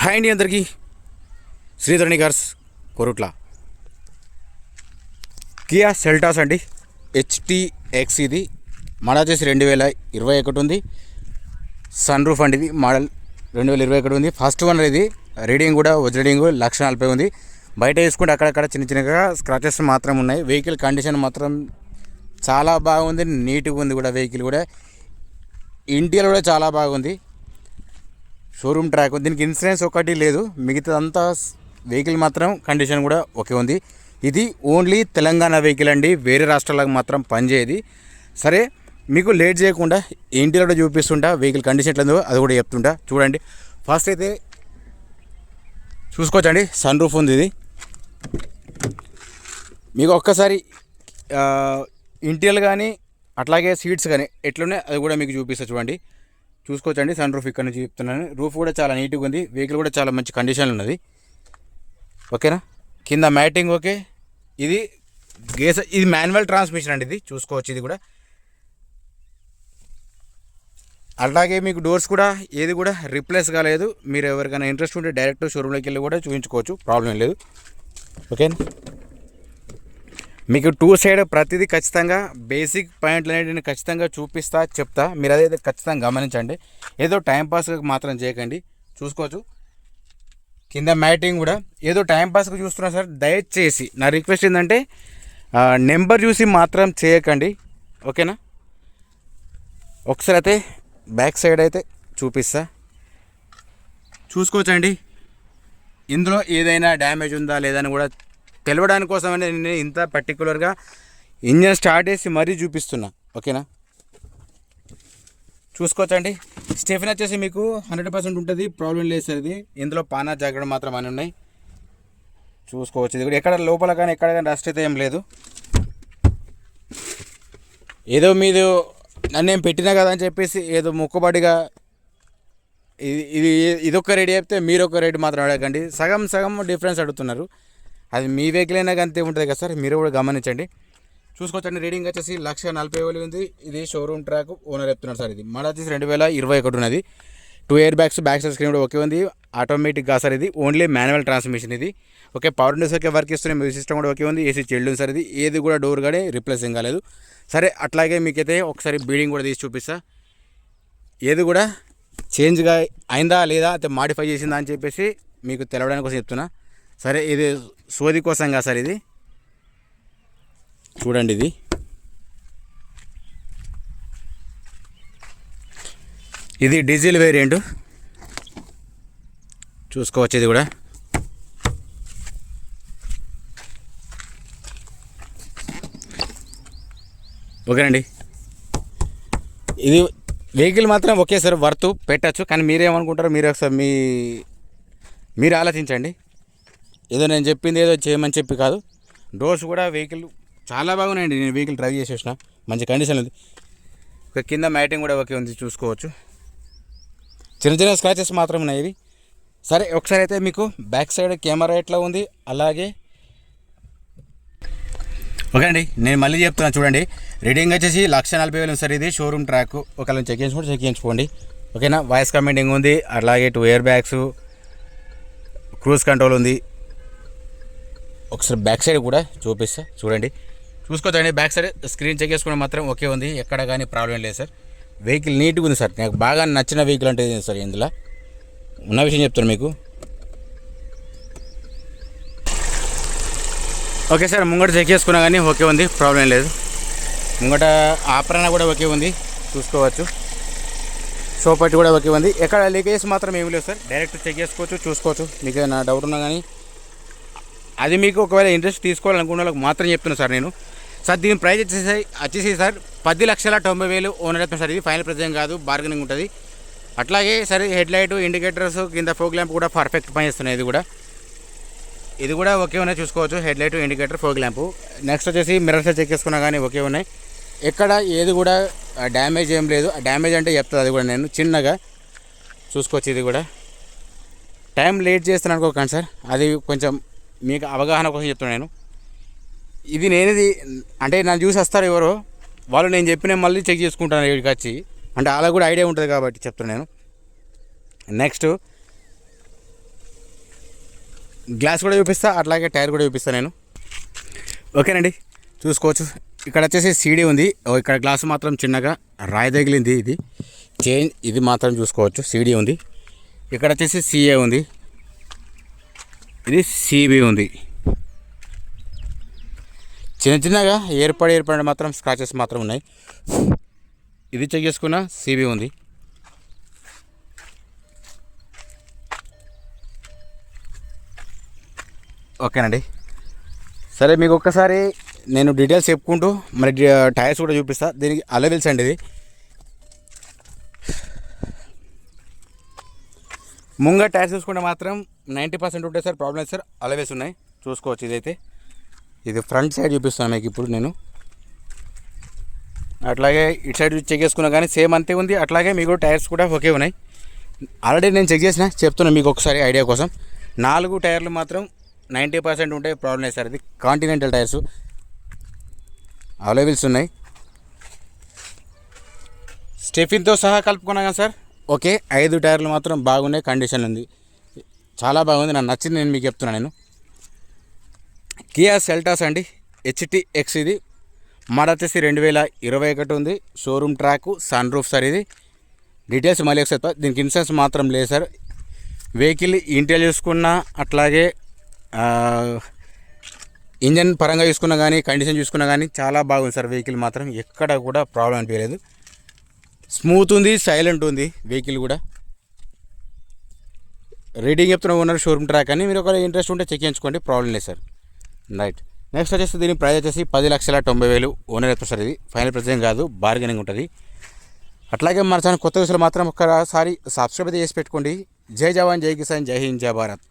Hi అండి అందరికీ. Sridharani cars Korutla. Kia Seltos అండి, HTX. ఇది మోడల్ వచ్చేసి 2021 ఉంది. సన్ రూఫ్ అండి. ఇది మోడల్ 2021 ఉంది. First owner. ఇది రీడింగ్ కూడా రీడింగ్ 1,40,000 ఉంది. బయట వేసుకుంటే అక్కడక్కడ చిన్న చిన్నగా స్క్రాచెస్ మాత్రం ఉన్నాయి. వెహికల్ కండిషన్ మాత్రం చాలా బాగుంది, నీట్గా ఉంది కూడా. వెహికల్ కూడా ఇంటీరియర్ కూడా చాలా బాగుంది. Showroom track. దీనికి ఇన్సూరెన్స్ ఒకటి లేదు, మిగతాదంతా వెహికల్ మాత్రం కండిషన్ కూడా ఓకే ఉంది. ఇది ఓన్లీ తెలంగాణ వెహికల్ అండి, వేరే రాష్ట్రాలకు మాత్రం పనిచేయదు. సరే, మీకు లేట్ చేయకుండా ఇంటీరియర్ కూడా చూపిస్తుంటా, వెహికల్ కండిషన్ ఎట్లా అది కూడా చెప్తుంటా. చూడండి. ఫస్ట్ అయితే చూసుకోవచ్చండి, సన్ రూఫ్ ఉంది. ఇది మీకు ఒక్కసారి ఇంటీరియర్ కానీ అట్లాగే సీట్స్ కానీ ఎట్లున్నాయి అది కూడా మీకు చూపిస్తా. చూడండి, చూసుకోవచ్చండి. సన్ రూఫ్ ఇక్కడ నుంచి చెప్తున్నాను. రూఫ్ కూడా చాలా నీట్గా ఉంది. వెహికల్ కూడా చాలా మంచి కండిషన్లో ఉన్నది. ఓకేనా. కింద మ్యాటింగ్ ఓకే. ఇది ఇది మాన్యువల్ ట్రాన్స్మిషన్ అండి. ఇది చూసుకోవచ్చు. ఇది కూడా అలాగే మీకు డోర్స్ కూడా ఏది కూడా రిప్లేస్ కాలేదు. మీరు ఎవరికైనా ఇంట్రెస్ట్ ఉంటే డైరెక్ట్ షోరూమ్లోకి వెళ్ళి కూడా చూపించుకోవచ్చు, ప్రాబ్లం లేదు. ఓకేనా. మీకు టూ సైడ్ ప్రతిదీ ఖచ్చితంగా బేసిక్ పాయింట్లు అనేవి నేను ఖచ్చితంగా చూపిస్తా, చెప్తా. మీరు అదైతే ఖచ్చితంగా గమనించండి. ఏదో టైంపాస్కి మాత్రం చేయకండి. చూసుకోవచ్చు. కింద మ్యాటింగ్ కూడా ఏదో టైంపాస్కి చూస్తున్నా సార్, దయచేసి నా రిక్వెస్ట్ ఏంటంటే నెంబర్ చూసి మాత్రం చేయకండి. ఓకేనా. ఒకసారి అయితే బ్యాక్ సైడ్ అయితే చూపిస్తా, చూసుకోవచ్చండి. ఇందులో ఏదైనా డ్యామేజ్ ఉందా లేదా అని కూడా తెలవడానికి కోసమని నేను ఇంత పర్టికులర్గా ఇంజన్ స్టార్ట్ చేసి మరీ చూపిస్తున్నా. ఓకేనా. చూసుకోవచ్చండి. స్టెఫిన్ వచ్చేసి మీకు 100% ఉంటుంది, ప్రాబ్లం లేదు సార్. ఇది ఇందులో పానా జాగ్రత్త మాత్రం అని ఉన్నాయి. చూసుకోవచ్చు. ఇది కూడా ఎక్కడ లోపల కానీ ఎక్కడ కానీ రస్ట్ అయితే ఏం లేదు. ఏదో మీరు నన్ను ఏం పెట్టినా కదా అని చెప్పేసి ఏదో మొక్కుబడిగా ఇది ఇదొక రేట్ చెప్తే మీరు ఒక రేటు మాత్రం అడగండి. సగం సగం డిఫరెన్స్ అడుగుతున్నారు. అది మీ వెహికల్ అయినా అంతే ఉంటుంది కదా సార్, మీరు కూడా గమనించండి. చూసుకోవచ్చండి. రీడింగ్ వచ్చేసి 1,40,000 ఉంది. ఇది షోరూమ్ ట్రాక్, ఓనర్ చెప్తున్నారు సార్. ఇది మోడల్ వచ్చేసి 2021 ఉన్నది. 2 air bags, back side screen కూడా ఓకే ఉంది. ఆటోమేటిక్ గా సార్. ఇది ఓన్లీ మాన్యువల్ ట్రాన్స్మిషన్. ఇది okay. Power Windows okay, work ఇస్తున్నాయి. మ్యూజిక్ సిస్టమ్ కూడా ఓకే ఉంది. ఏసీ చిల్డ్ ఉంది సార్. ఇది ఏది కూడా డోర్ కానీ రిప్లేసింగ్ కాలేదు. సరే, అట్లాగే మీకైతే ఒకసారి బీడింగ్ కూడా తీసి చూపిస్తా. ఏది కూడా చేంజ్గా అయిందా లేదా, అయితే మాడిఫై చేసిందా అని చెప్పేసి మీకు తెలవడానికి కోసం చెప్తున్నా. సరే, ఇది సోది కోసం కదా సార్. ఇది చూడండి. ఇది డీజిల్ వేరియంట్. చూసుకోవచ్చు. ఇది కూడా ఓకేనండి. ఇది వెహికల్ మాత్రం ఓకే సార్, వర్త్ పెట్టచ్చు. కానీ మీరేమనుకుంటారో మీరు ఒకసారి మీరు ఆలోచించండి. ఏదో నేను చెప్పింది ఏదో చేయమని చెప్పి కాదు. డోర్స్ కూడా వెహికల్ చాలా బాగున్నాయండి. నేను వెహికల్ డ్రైవ్ చేసేసిన, మంచి కండిషన్ ఉంది. కింద మ్యాటింగ్ కూడా ఓకే ఉంది. చూసుకోవచ్చు. చిన్న చిన్న స్క్రాచెస్ మాత్రం ఉన్నాయి ఇవి. సరే, ఒకసారి అయితే మీకు బ్యాక్ సైడ్ కెమెరా ఎట్లా ఉంది అలాగే ఓకే అండి. నేను మళ్ళీ చెప్తున్నాను చూడండి. రీడింగ్ వచ్చేసి 1,40,000 సార్. ఇది షోరూమ్ ట్రాక్. ఒకవేళ చెక్ చేయించుకోండి. ఓకేనా. వాయిస్ కమాండింగ్ ఉంది. అలాగే 2 ఎయిర్ బ్యాగ్స్, క్రూజ్ కంట్రోల్ ఉంది. ఒకసారి బ్యాక్ సైడ్ కూడా చూపిస్తా. చూడండి, చూసుకోవచ్చండి. బ్యాక్ సైడ్ స్క్రీన్ చెక్ చేసుకుని మాత్రం ఓకే ఉంది. ఎక్కడ కానీ ప్రాబ్లం లేదు సార్. వెహికల్ నీట్గా ఉంది సార్. నాకు బాగా నచ్చిన వెహికల్ అంటే సార్. ఇందులో ఉన్న విషయం చెప్తాను మీకు. ఓకే సార్, ముంగట చెక్ చేసుకున్నా కానీ ఓకే ఉంది, ప్రాబ్లం లేదు. ముంగట ఆపరణ కూడా ఓకే ఉంది. చూసుకోవచ్చు. సోపట్టి కూడా ఓకే ఉంది. ఎక్కడ లీకేజెస్ మాత్రం ఏమి లేవు సార్. డైరెక్ట్ చెక్ చేసుకోవచ్చు, చూసుకోవచ్చు. మీకు ఏమైనా డౌట్ ఉన్నా కానీ అది మీకు ఒకవేళ ఇంట్రెస్ట్ తీసుకోవాలనుకున్న వాళ్ళకి మాత్రం చెప్తున్నాను సార్ నేను. సార్, దీని ప్రైస్ వచ్చేసి సార్ 10,90,000 ఓనర్ చెప్తాను సార్. ఇది ఫైనల్ ప్రైస్ ఏం కాదు, బార్గెనింగ్ ఉంటుంది. అట్లాగే సరే, హెడ్ లైట్, ఇండికేటర్స్, కింద ఫోక్ ల్యాంప్ కూడా పర్ఫెక్ట్ పనిచేస్తున్నాయి. ఇది కూడా ఓకే ఉన్నాయి. చూసుకోవచ్చు. Head light, indicator, folk lamp. Next వచ్చేసి మిర్రర్స్ చెక్ చేసుకున్నా కానీ ఓకే ఉన్నాయి. ఎక్కడ ఏది కూడా డ్యామేజ్ ఏం లేదు. డ్యామేజ్ అంటే చెప్తుంది అది కూడా నేను చిన్నగా. చూసుకోవచ్చు. ఇది కూడా టైం లేట్ చేస్తాను అనుకోకండి సార్, అది కొంచెం మీకు అవగాహన కోసం చెప్తున్నాను నేను. ఇది నేనేది అంటే నన్ను చూసి వస్తారు ఎవరో వాళ్ళు, నేను చెప్పిన మళ్ళీ చెక్ చేసుకుంటాను ఇక్కడికి వచ్చి. అంటే అలా కూడా ఐడియా ఉంటుంది కాబట్టి చెప్తున్నాను నేను. నెక్స్ట్ గ్లాస్ కూడా చూపిస్తా, అట్లాగే టైర్ కూడా చూపిస్తాను నేను. ఓకేనండి, చూసుకోవచ్చు. ఇక్కడ వచ్చేసి సీడీ ఉంది. ఇక్కడ గ్లాస్ మాత్రం చిన్నగా రాయి తగిలింది. ఇది చేంజ్, ఇది మాత్రం చూసుకోవచ్చు. సీడీ ఉంది. ఇక్కడ వచ్చేసి సిఏ ఉంది, ఇది సిబి ఉంది. చిన్న చిన్నగా ఏర్పడి మాత్రం స్క్రాచెస్ మాత్రం ఉన్నాయి. ఇది చెక్ చేసుకున్న సిబి ఉంది. ఓకేనండి, సరే మీకు ఒక్కసారి నేను డీటెయిల్స్ చెప్పుకుంటూ మరి టైర్స్ కూడా చూపిస్తా. దీనికి అలవెల్స్ అండి. ఇది ముంగ టైర్స్ చూసుకుంటే మాత్రం 90% ఉంటాయి సార్, ప్రాబ్లమ్ సార్. అలవేస్ ఉన్నాయి, చూసుకోవచ్చు. ఇదైతే ఇది ఫ్రంట్ సైడ్ చూపిస్తాను మీకు ఇప్పుడు నేను. అట్లాగే ఇటు సైడ్ చెక్ చేసుకున్నా కానీ సేమ్ అంతే ఉంది. అట్లాగే మీకు టైర్స్ కూడా ఒకే ఉన్నాయి. ఆల్రెడీ నేను చెక్ చేసిన, చెప్తున్నాను మీకు ఒకసారి ఐడియా కోసం. 4 టైర్లు మాత్రం 90% ఉంటాయి, ప్రాబ్లం లేదు సార్. ఇది కాంటినెంటల్ టైర్స్, అవైలబుల్స్ ఉన్నాయి. స్టెఫిన్తో సహా కలుపుకున్నాగా సార్. ఓకే, 5 టైర్లు మాత్రం బాగున్నాయి, కండిషన్ ఉంది, చాలా బాగుంది, నాకు నచ్చింది. నేను మీకు చెప్తున్నాను. నేను కియా సెల్టాస్ అండి, HTX. ఇది మోడల్ వచ్చేసి 2021 ఉంది. Showroom track, sunroof sir. ఇది డీటెయిల్స్ మళ్ళీ ఒకసారి, దీనికి ఇన్సూరెన్స్ మాత్రం లేదు సార్. వెహికల్ ఇంటీరియర్ చూసుకున్నా, అట్లాగే ఇంజన్ పరంగా చూసుకున్నా కానీ, కండిషన్ చూసుకున్నా కానీ చాలా బాగుంది సార్. వెహికల్ మాత్రం ఎక్కడ కూడా ప్రాబ్లం అనిపించలేదు. స్మూత్ ఉంది, సైలెంట్ ఉంది వెహికల్ కూడా. రీడింగ్ చెప్తున్నా ఓనర్, షోరూమ్ ట్రాక్ అని. మీరు ఒకవేళ ఇంట్రెస్ట్ ఉంటే చెక్ చేయించుకోండి, ప్రాబ్లం లేదు సార్. రైట్, నెక్స్ట్ వచ్చేసి దీని ప్రైస్ వచ్చేసి 10,90,000 ఓనర్ చెప్తారు సార్. ఇది ఫైనల్ ప్రైస్ కాదు, బార్గెనింగ్ ఉంటుంది. అట్లాగే మన ఛానల్ కొత్త విషయాలు మాత్రం ఒక్కసారి సబ్స్క్రైబ్ అయితే చేసి పెట్టుకోండి. జై జవాన్, జై కిసాన్, జై హింద్, జై భారత్.